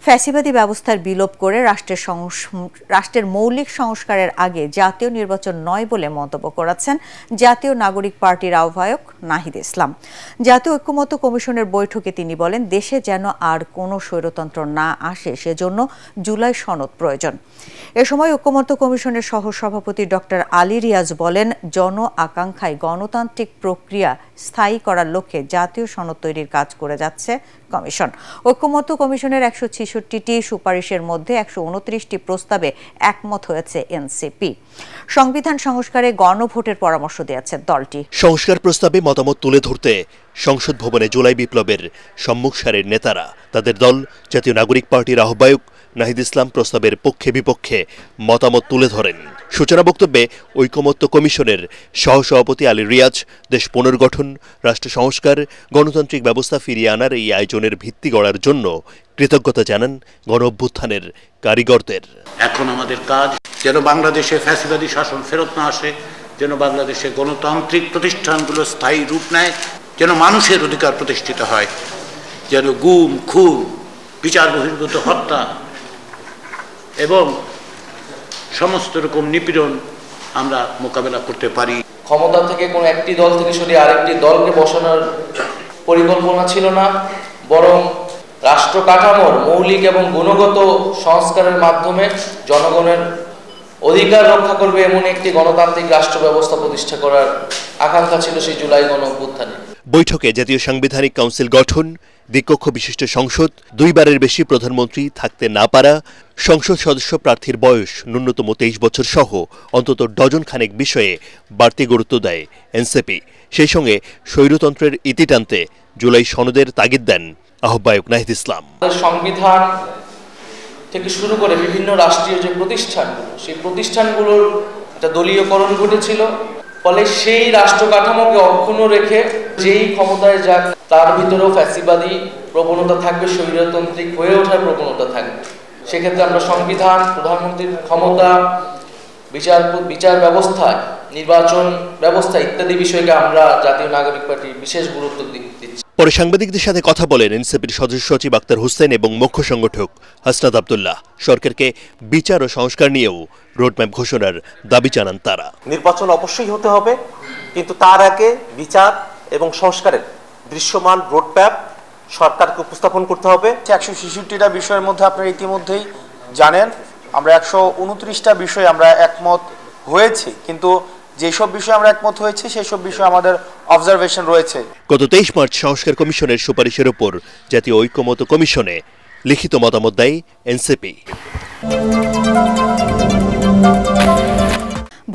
ফ্যাসিবাদী ব্যবস্থার বিলোপ করে রাষ্ট্রের মৌলিক সংস্কারের আগে জাতীয় নির্বাচন নয় বলে মন্তব্য করেছেন জাতীয় নাগরিক পার্টির আহ্বায়ক নাহিদ ইসলাম। জাতীয় ঐক্যমত্য কমিশনের বৈঠকে তিনি বলেন, দেশে যেন আর কোনো স্বৈরতন্ত্র না আসে সেজন্য জুলাই সনদ প্রয়োজন। এ সময় ঐক্যমত্য কমিশনের সহসভাপতি ডক্টর আলী রিয়াজ বলেন, জন আকাঙ্ক্ষায় গণতান্ত্রিক প্রক্রিয়া স্থায়ী করার লক্ষ্যে জাতীয় সনদ তৈরির কাজ করে যাচ্ছে কমিশন। ঐক্যমত্য কমিশনের 166টি সুপারিশের মধ্যে 129টি প্রস্তাবে একমত হয়েছে এনসিপি। সংবিধান সংস্কারে গণভোটের পরামর্শ দিয়েছে দলটি। সংস্কার প্রস্তাবে মতামত তুলে ধরতে সংসদ ভবনে জুলাই বিপ্লবের সম্মুখ সারির নেতারা, তাদের দল জাতীয় নাগরিক পার্টির আহ্বায়ক নাহিদ ইসলাম প্রস্তাবের পক্ষে বিপক্ষে মতামত তুলে ধরেন। সূচনা বক্তব্যে ঐক্যমত্য কমিশনের সহসভাপতি আলী রিয়াজ দেশ পুনর্গঠন, রাষ্ট্র সংস্কার, গণতান্ত্রিক ব্যবস্থা ফিরিয়ে আনার এই আয়োজনের ভিত্তি গড়ার জন্য কৃতজ্ঞতা জানান গণ-অভ্যুত্থানের কারিগরদের। এখন আমাদের কাজ যেন বাংলাদেশে ফ্যাসিবাদী শাসন ফেরত না আসে, যেন বাংলাদেশে গণতান্ত্রিক প্রতিষ্ঠানগুলো স্থায়ী রূপ নেয়, যেন মানুষের অধিকার প্রতিষ্ঠিত হয়, যেন গুম, খুন, বিচার বহির্ভূত হত্যা এবং সমস্ত রকম নিপীড়ন আমরা মোকাবেলা করতে পারি। ক্ষমতা থেকে কোনো একটি দল থেকে সরিয়ে আরেকটি দলকে বসানোর পরিকল্পনা ছিল না, বরং রাষ্ট্র কাঠামোর মৌলিক এবং গুণগত সংস্কারের মাধ্যমে জনগণের অধিকার রক্ষা করবে এমন একটি গণতান্ত্রিক রাষ্ট্র ব্যবস্থা প্রতিষ্ঠা করার আকাঙ্ক্ষা ছিল সেই জুলাই গণ-অভ্যুত্থানে। বৈঠকে জাতীয় সাংবিধানিক কাউন্সিল গঠন, দ্বিকক্ষ বিশিষ্ট সংসদ, 2 বারের বেশি প্রধানমন্ত্রী থাকতে না পারা, সংসদ সদস্য প্রার্থীর বয়স ন্যূনতম 23 বছর সহ অন্তত ডজন খানেক বিষয়ে বাড়তি গুরুত্ব দেয় এনসিপি। সেই সঙ্গে স্বৈরতন্ত্রের ইতি টানতে জুলাই সনদের তাগিদ দেন আহ্বায়ক নাহিদ ইসলাম। সংবিধান থেকে শুরু করে বিভিন্ন রাষ্ট্রীয় যে প্রতিষ্ঠানগুলো, সেই প্রতিষ্ঠানগুলোর একটা দলীয়করণ ঘটেছিল, ফলে সেই রাষ্ট্র কাঠামোকে অক্ষুণ্ণ রেখে যেই ক্ষমতায় যাক তার ভিতরেও ফ্যাসিবাদী প্রবণতা থাকবে, স্বৈরতান্ত্রিক হয়ে ওঠার প্রবণতা থাকবে। সেক্ষেত্রে আমরা সংবিধান, প্রধানমন্ত্রীর ক্ষমতা, বিচার ব্যবস্থা, নির্বাচন ব্যবস্থা ইত্যাদি বিষয়কে আমরা জাতীয় নাগরিক পার্টির বিশেষ গুরুত্ব দিচ্ছি। পরে সাংবাদিকদের সাথে কথা বলেন এনসিপির সদস্য সচিব আক্তার হোসেন এবং মুখ্য সংগঠক হাসনাত আব্দুল্লাহ। সরকারকে বিচার ও সংস্কার নিয়েও রোডম্যাপ ঘোষণার দাবি জানান তারা। নির্বাচন অবশ্যই হতে হবে, কিন্তু তার আগে বিচার এবং সংস্কারের দৃশ্যমান রোডম্যাপ সরকারকে উপস্থাপন করতে হবে। 166টা বিষয়ের মধ্যে আপনারা ইতিমধ্যেই জানেন আমরা 129টা বিষয়ে আমরা একমত হয়েছি, কিন্তু যেসব বিষয়ে আমরা একমত হয়েছি সেই সব বিষয়ে আমাদের অবজারভেশন রয়েছে। গত 23 মার্চ সংস্কার কমিশনের সুপারিশের উপর জাতীয় ঐক্যমত্য কমিশনে লিখিত মতামত দেয় এনসিপি।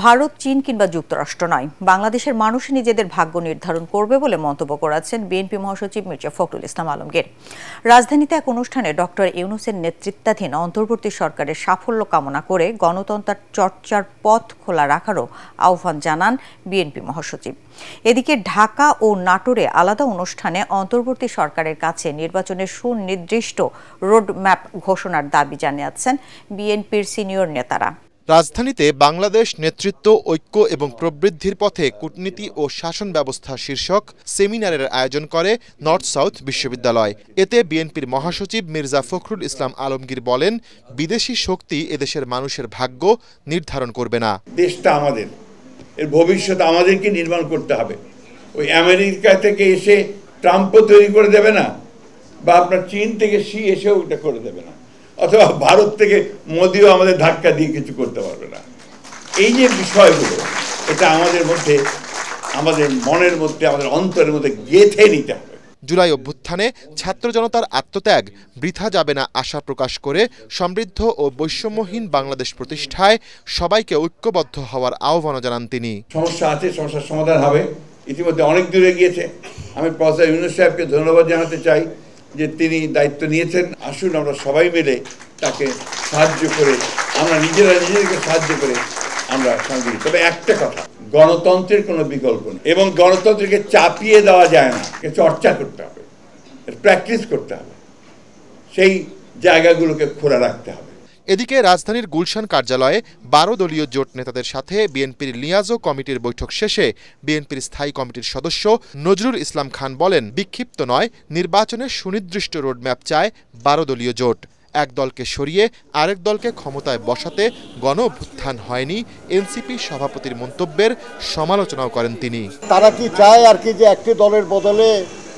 ভারত, চীন কিংবা যুক্তরাষ্ট্র নয়, বাংলাদেশের মানুষই নিজেদের ভাগ্য নির্ধারণ করবে বলে মন্তব্য করেছেন বিএনপি মহাসচিব মির্জা ফখরুল ইসলাম আলমগীর। রাজধানীতে এক অনুষ্ঠানে ডক্টর ইউনূসের নেতৃত্বাধীন অন্তর্বর্তী সরকারের সাফল্য কামনা করে গণতন্ত্র চর্চার পথ খোলা রাখারও আহ্বান জানান বিএনপি মহাসচিব। এদিকে ঢাকা ও নাটোরে আলাদা অনুষ্ঠানে অন্তর্বর্তী সরকারের কাছে নির্বাচনের সুনির্দিষ্ট রোডম্যাপ ঘোষণার দাবি জানিয়েছেন বিএনপির সিনিয়র নেতারা। রাজধানীতে বাংলাদেশ নেতৃত্ব, ঐক্য এবং প্রবৃদ্ধির পথে কূটনীতি ও শাসন ব্যবস্থা শীর্ষক সেমিনারের আয়োজন করে নর্থ সাউথ বিশ্ববিদ্যালয়। এতে বিএনপির মহাসচিব মির্জা ফখরুল ইসলাম আলমগীর বলেন, বিদেশি শক্তি এদেশের মানুষের ভাগ্য নির্ধারণ করবে না। দেশটা আমাদের, এর ভবিষ্যৎ আমাদেরকে নির্মাণ করতে হবে। ওই আমেরিকা থেকে এসে ট্রাম্পও তৈরি করে দেবে না, বা আপনার চীন থেকে শি এসেও এটা করে দেবে না, অথবা ভারত থেকে মোদিও আমাদের ধাক্কা দিয়ে কিছু করতে পারবে না। এই যে বিষয়গুলো, এটা আমাদের মধ্যে, আমাদের মনের মধ্যে, আমাদের অন্তরের মধ্যে গেঁথে নিতে হবে। জুলাই অভ্যুত্থানে ছাত্র জনতার আত্মত্যাগ বৃথা যাবে না আশা প্রকাশ করে সমৃদ্ধ ও বৈষম্যহীন বাংলাদেশ প্রতিষ্ঠায় সবাইকে ঐক্যবদ্ধ হওয়ার আহ্বান জানান তিনি। সমস্যা আছে, সমস্যার সমাধান হবে, ইতিমধ্যে অনেক দূরে গিয়েছে। আমি প্রফেসর ইউনূস সাহেবকে ধন্যবাদ জানাতে চাই যে তিনি দায়িত্ব নিয়েছেন। আসুন আমরা সবাই মিলে তাকে সাহায্য করে, আমরা নিজেদেরকে সাহায্য করে আমরা শান্তি। তবে একটা কথা, গণতন্ত্রের কোনো বিকল্প নেই এবং গণতন্ত্রকে চাপিয়ে দেওয়া যায় না, চর্চা করতে হবে, প্র্যাকটিস করতে হবে, সেই জায়গাগুলোকে খোলা রাখতে হবে। এদিকে রাজধানীর গুলশান কার্যালয়ে 12 দলীয় জোট নেতাদের সাথে বিএনপির লিয়াজো কমিটির বৈঠক শেষে বিএনপির স্থায়ী কমিটির সদস্য নজরুল ইসলাম খান বলেন, বিক্ষিপ্ত নয়, নির্বাচনের সুনির্দিষ্ট রোডম্যাপ চায় 12 দলীয় জোট। এক দলকে সরিয়ে আরেক দলকে ক্ষমতায় বসাতে গণ অভ্যুত্থান হয়নি এনসিপি সভাপতির মন্তব্যের সমালোচনাও করেন তিনি। তারা কি চায় আর কি যে একটি দলের বদলে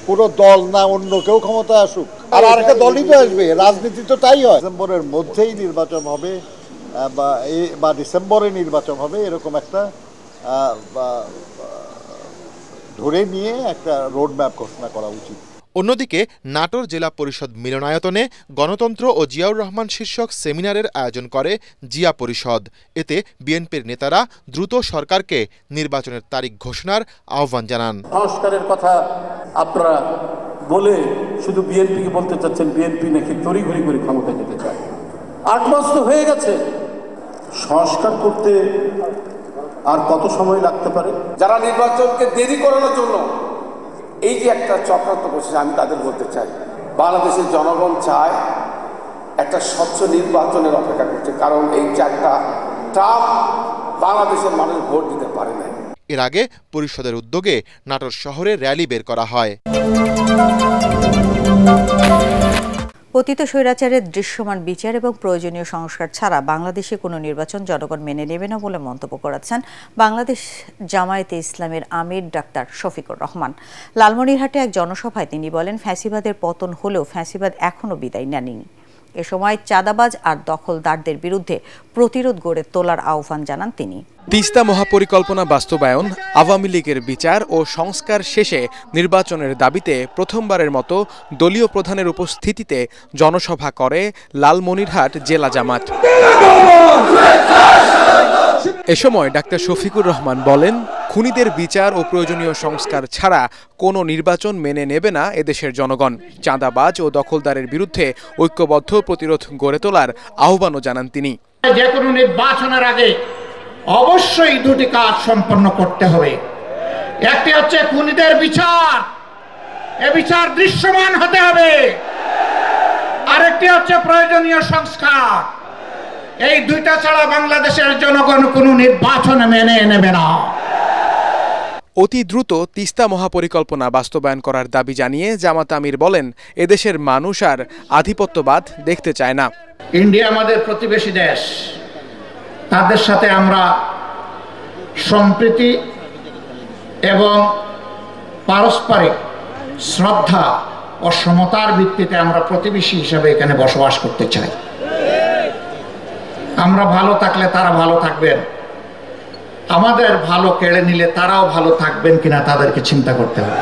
কোনো দল না অন্য কেউ ক্ষমতায় আসুক, আর আরেকটা দলই তো আসবে। রাজনীতি তো তাই হয়, ডিসেম্বরের মধ্যেই নির্বাচন হবে বা ডিসেম্বরে নির্বাচন হবে, এরকম একটা ধরে নিয়ে একটা রোডম্যাপ ঘোষণা করা উচিত। অন্যদিকে নাটোর জেলা পরিষদ মিলনায়তনে গণতন্ত্র ও জিয়াউর রহমান শীর্ষক সেমিনারের আয়োজন করে জিয়া পরিষদ। এতে বিএনপির নেতারা দ্রুত সরকারকে নির্বাচনের তারিখ ঘোষণার আহ্বান জানান। সংস্কারের কথা আপনারা বলে শুধু বিএনপিকে বলতে চাচ্ছেন বিএনপি নাকি তড়িঘড়ি করে ক্ষমতা যেতে চায়। 8 মাস তো হয়ে গেছে, সংস্কার করতে আর কত সময় লাগতে পারে? যারা নির্বাচনকে দেরি করানোর জন্য এই যে একটা চক্রান্ত করছে, আমি তাদের বলতে চাই, বাংলাদেশের জনগণ চায় একটা স্বচ্ছ নির্বাচনের অপেক্ষা করছে, কারণ এই 4টা টার্ম বাংলাদেশের মানুষ ভোট দিতে পারে না। এর আগে পরিষদের উদ্যোগে নাটোর শহরে র্যালি বের করা হয়। পতিত স্বৈরাচারের দৃশ্যমান বিচার এবং প্রয়োজনীয় সংস্কার ছাড়া বাংলাদেশে কোনো নির্বাচন জনগণ মেনে নেবে না বলে মন্তব্য করেছেন বাংলাদেশ জামায়াতে ইসলামের আমির ডাক্তার শফিকুর রহমান। লালমনিরহাটে এক জনসভায় তিনি বলেন, ফ্যাসিবাদের পতন হলেও ফ্যাসিবাদ এখনও বিদায় নেয়নি। এ সময় চাঁদাবাজ আর দখলদারদের বিরুদ্ধে প্রতিরোধ গড়ে তোলার আহ্বান জানান তিনি। তিস্তা মহাপরিকল্পনা বাস্তবায়ন, আওয়ামী লীগের বিচার ও সংস্কার শেষে নির্বাচনের দাবিতে প্রথমবারের মতো দলীয় প্রধানের উপস্থিতিতে জনসভা করে লালমনিরহাট জেলা জামাত। এ সময় ডাক্তার শফিকুর রহমান বলেন, খুনিদের বিচার ও প্রয়োজনীয় সংস্কার ছাড়া কোনো নির্বাচন মেনে নেবে না এদেশের জনগণ। চাঁদাবাজ ও দখলদারের বিরুদ্ধে ঐক্যবদ্ধ প্রতিরোধ গড়ে তোলার আহ্বানও জানান তিনি। যে কোনো নির্বাচনের আগে অবশ্যই 2টি কাজ সম্পন্ন করতে হবে। একটি হচ্ছে খুনিদের বিচার, এ বিচার দৃশ্যমান হতে হবে। আরেকটি হচ্ছে প্রয়োজনীয় সংস্কার। এই 2টা ছাড়া বাংলাদেশের জনগণ কোনো নির্বাচন মেনে নেবে না। অতি দ্রুত তিস্তা মহাপরিকল্পনা বাস্তবায়ন করার দাবি জানিয়ে জামাত আমির বলেন, এদেশের মানুষ আর আধিপত্যবাদ দেখতে চায় না। ইন্ডিয়া আমাদের প্রতিবেশী দেশ, তাদের সাথে আমরা সম্প্রীতি এবং পারস্পরিক শ্রদ্ধা ও সমতার ভিত্তিতে আমরা প্রতিবেশী হিসেবে এখানে বসবাস করতে চাই। আমরা ভালো থাকলে তারা ভালো থাকবেন, আমাদের ভালো কেড়ে নিলে তারাও ভালো থাকবেন কিনা তাদেরকে চিন্তা করতে হবে।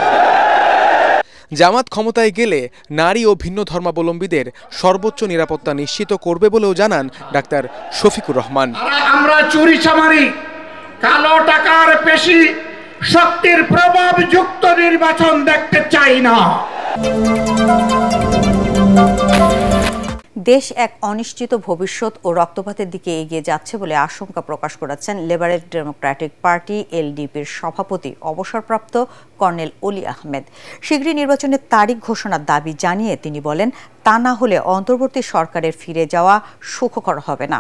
জামাত ক্ষমতায় গেলে নারী ও ভিন্ন ধর্মাবলম্বীদের সর্বোচ্চ নিরাপত্তা নিশ্চিত করবে বলেও জানান ডাক্তার শফিকুর রহমান। আমরা চুরি চামারি, কালো টাকার পেশি শক্তির প্রভাব যুক্ত নির্বাচন দেখতে চাই না। দেশ এক অনিশ্চিত ভবিষ্যৎ ও রক্তপাতের দিকে এগিয়ে যাচ্ছে বলে আশঙ্কা প্রকাশ করেছেন লিবারেল ডেমোক্রেটিক পার্টি এলডিপির সভাপতি অবসরপ্রাপ্ত কর্নেল অলি আহমেদ। শীঘ্রই নির্বাচনের তারিখ ঘোষণার দাবি জানিয়ে তিনি বলেন, তা না হলে অন্তর্বর্তী সরকারের ফিরে যাওয়া সুখকর হবে না।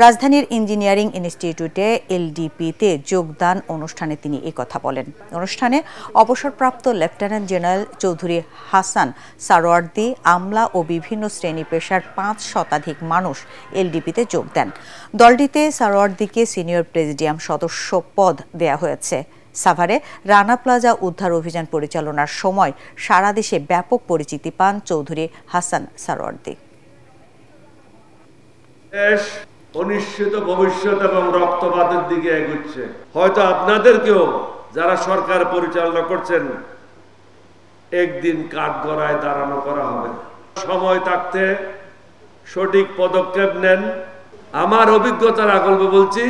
রাজধানীর ইঞ্জিনিয়ারিং ইনস্টিটিউটে এলডিপিতে যোগদান অনুষ্ঠানে তিনি একথা বলেন। অনুষ্ঠানে অবসরপ্রাপ্ত লেফটেন্যান্ট জেনারেল চৌধুরী হাসান সারোয়ার্দী, আমলা ও বিভিন্ন শ্রেণী পেশার 5 শতাধিক মানুষ এলডিপিতে যোগ দেন। দলটিতে সারোয়ার্দীকে সিনিয়র প্রেসিডিয়াম সদস্য পদ দেয়া হয়েছে। সাভারে রানা প্লাজা উদ্ধার অভিযান পরিচালনার সময় সারা দেশে ব্যাপক পরিচিতি পান চৌধুরী হাসান সারোয়ার্দী। দেশ অনিশ্চিত ভবিষ্যৎ এবং রক্তপাতের দিকে এগুচ্ছে। হয়তো আপনাদেরকেও যারা সরকার পরিচালনা করছেন একদিন কাঠগড়ায় দাঁড়ানো করা হবে। সময় থাকতে সঠিক পদক্ষেপ নেন। আমার অভিজ্ঞতার আগল্পে বলছি,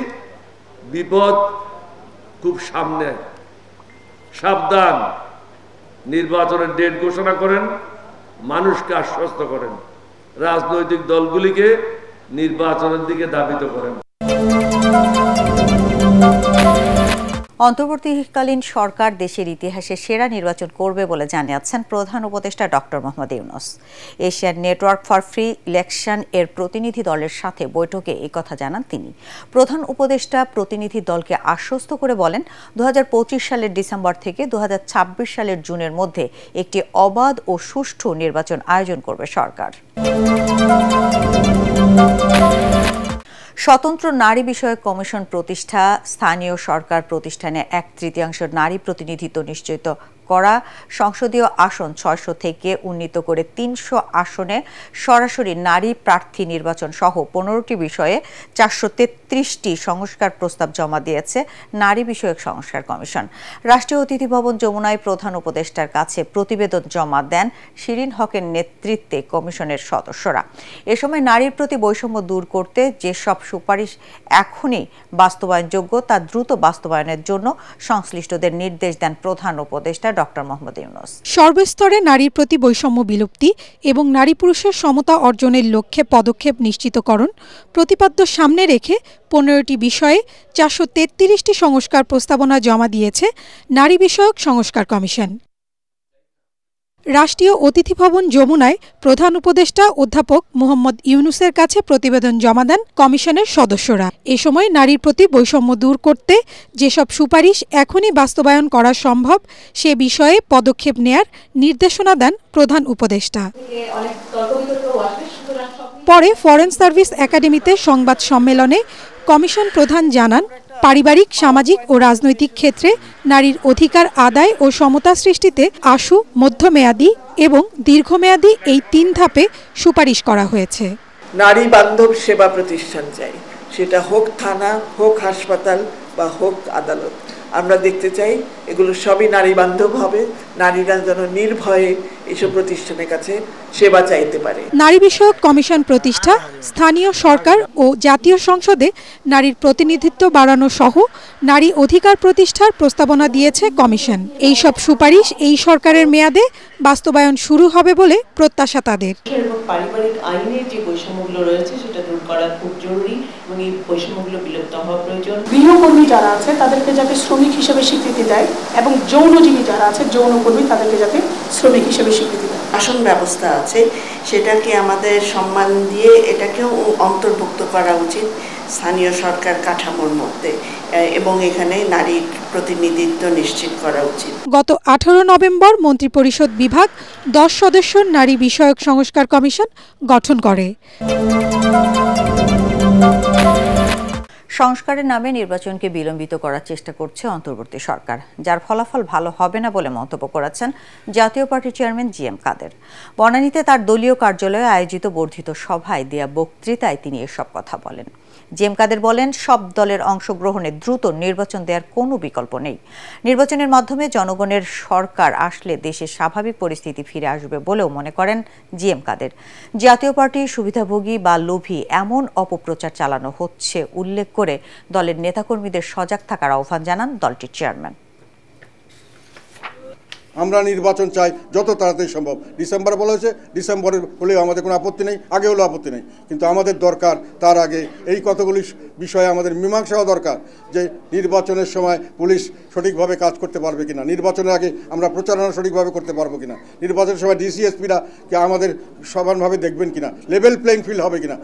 বিপদ খুব সামনে, সাবধান। নির্বাচনের ডেট ঘোষণা করেন, মানুষকে আশ্বস্ত করেন, রাজনৈতিক দলগুলিকে নির্বাচনের দিকে ধাবিত করেন। অন্তর্বর্তীকালীন সরকার দেশের ইতিহাসে সেরা নির্বাচন করবে বলে জানিয়েছেন প্রধান উপদেষ্টা doctor Mohammad Yunus. Asian network for free election এর প্রতিনিধি দলের সাথে বৈঠকে এই কথা জানান তিনি। প্রধান উপদেষ্টা প্রতিনিধি দলকে আশ্বস্ত করে বলেন 2025 সালের ডিসেম্বর থেকে 2026 সালের জুনের মধ্যে একটি অবাধ ও সুষ্ঠু নির্বাচন আয়োজন করবে সরকার। স্বতন্ত্র নারী বিষয়ক কমিশন প্রতিষ্ঠা, স্থানীয় সরকার প্রতিষ্ঠানে 1/3 নারী প্রতিনিধিত্ব নিশ্চিত করা, সংসদীয় আসন 600 থেকে উন্নীত করে 300 আসনে সরাসরি নারী প্রার্থী নির্বাচন সহ 15টি বিষয়ে 433টি সংস্কার প্রস্তাব জমা দিয়েছে নারী বিষয়ক সংস্কার কমিশন। রাষ্ট্রীয় অতিথি ভবন যমুনায় প্রধান উপদেষ্টার কাছে প্রতিবেদন জমা দেন শিরিন হকের নেতৃত্বে কমিশনের সদস্যরা। এ সময় নারীর প্রতি বৈষম্য দূর করতে যেসব সুপারিশ এখনই বাস্তবায়নযোগ্য তা দ্রুত বাস্তবায়নের জন্য সংশ্লিষ্টদের নির্দেশ দেন প্রধান উপদেষ্টা ডক্টর মোহাম্মদ ইউনূস। সর্বস্তরে নারীর প্রতি বৈষম্য বিলুপ্তি এবং নারী পুরুষের সমতা অর্জনের লক্ষ্যে পদক্ষেপ নিশ্চিতকরণ প্রতিপাদ্য সামনে রেখে 15টি বিষয়ে 433টি সংস্কার প্রস্তাবনা জমা দিয়েছে নারী বিষয়ক সংস্কার কমিশন। রাষ্ট্রীয় অতিথি ভবন যমুনায় প্রধান উপদেষ্টা অধ্যাপক মোহাম্মদ ইউনূসের কাছে প্রতিবেদন জমা দেন কমিশনের সদস্যরা। এ সময় নারীর প্রতি বৈষম্য দূর করতে যেসব সুপারিশ এখনই বাস্তবায়ন করা সম্ভব সে বিষয়ে পদক্ষেপ নেয়ার নির্দেশনা দেন প্রধান উপদেষ্টা। পরে ফরেন সার্ভিস একাডেমিতে সংবাদ সম্মেলনে কমিশন প্রধান জানান, পারিবারিক, সামাজিক ও রাজনৈতিক ক্ষেত্রে নারীর অধিকার আদায় ও সমতা সৃষ্টিতে আশু, মধ্যমেয়াদী এবং দীর্ঘমেয়াদী এই 3 ধাপে সুপারিশ করা হয়েছে। নারী বান্ধব সেবা প্রতিষ্ঠান চাই, সেটা হোক থানা, হোক হাসপাতাল বা হোক আদালত। আমরা দেখতে চাই এগুলো সবই নারী বান্ধব হবে, নারীরা যেন নির্ভয়ে এসব প্রতিষ্ঠানের কাছে সেবা চাইতে পারে। নারী বিষয়ক কমিশন প্রতিষ্ঠা, স্থানীয় সরকার ও জাতীয় সংসদে নারীর প্রতিনিধিত্ব বাড়ানো সহ নারী অধিকার প্রতিষ্ঠার প্রস্তাবনা দিয়েছে কমিশন। এই সব সুপারিশ এই সরকারের মেয়াদে বাস্তবায়ন শুরু হবে বলে প্রত্যাশা তাদের। পারিবারিক আইনের যে বৈষম্যগুলো রয়েছে সেটা দূর করা খুব জরুরি এবং এই বৈষম্যগুলো বিলুপ্ত হওয়া প্রয়োজন। গৃহকর্মী যারা আছে তাদেরকে যাতে শ্রমিক হিসেবে স্বীকৃতি দেয় এবং যৌনজীবী যারা আছে যৌনকর্মী তাদেরকে যাতে শ্রমিক হিসেবে স্বীকৃতি দেয়। শাসন ব্যবস্থা আছে সেটাকে আমাদের সম্মান দিয়ে এটাকেও অন্তর্ভুক্ত করা উচিত স্থানীয় সরকার কাঠামোর মধ্যে এবং এখানে নারীর প্রতিনিধিত্ব নিশ্চিত করা উচিত। গত 18 নভেম্বর মন্ত্রিপরিষদ বিভাগ 10 সদস্যের নারী বিষয়ক সংস্কার কমিশন গঠন করে। সংস্কারের নামে নির্বাচনকে বিলম্বিত করার চেষ্টা করছে অন্তর্বর্তী সরকার, যার ফলাফল ভালো হবে না বলে মন্তব্য করেছেন জাতীয় পার্টির চেয়ারম্যান জিএম কাদের। বনানীতে তার দলীয় কার্যালয়ে আয়োজিত বর্ধিত সভায় দেয়া বক্তৃতায় তিনি এসব কথা বলেন। জিএম কাদের বলেন, সব দলের অংশগ্রহণে দ্রুত নির্বাচন দেওয়ার কোনো বিকল্প নেই। নির্বাচনের মাধ্যমে জনগণের সরকার আসলে দেশের স্বাভাবিক পরিস্থিতি ফিরে আসবে বলেও মনে করেন জিএম কাদের। জাতীয় পার্টি সুবিধাভোগী বা লোভী এমন অপপ্রচার চালানো হচ্ছে উল্লেখ করে দলের নেতাকর্মীদের সজাগ থাকার আহ্বান জানান দলটির চেয়ারম্যান। আমরা নির্বাচন চাই যত তাড়াতাড়ি সম্ভব। ডিসেম্বর বলা হয়েছে, ডিসেম্বরের হলেও আমাদের কোনো আপত্তি নেই, আগে হলেও আপত্তি নেই, কিন্তু আমাদের দরকার তার আগে এই কতগুলি বিষয়ে আমাদের মীমাংসাও দরকার। যে নির্বাচনের সময় পুলিশ সঠিকভাবে কাজ করতে পারবে কিনা, নির্বাচনের আগে আমরা প্রচারণা সঠিকভাবে করতে পারবো কিনা, নির্বাচনের সময় ডিসিএসপিরা আমাদের সমানভাবে দেখবেন কিনা, লেভেল প্লেইং ফিল্ড হবে কিনা।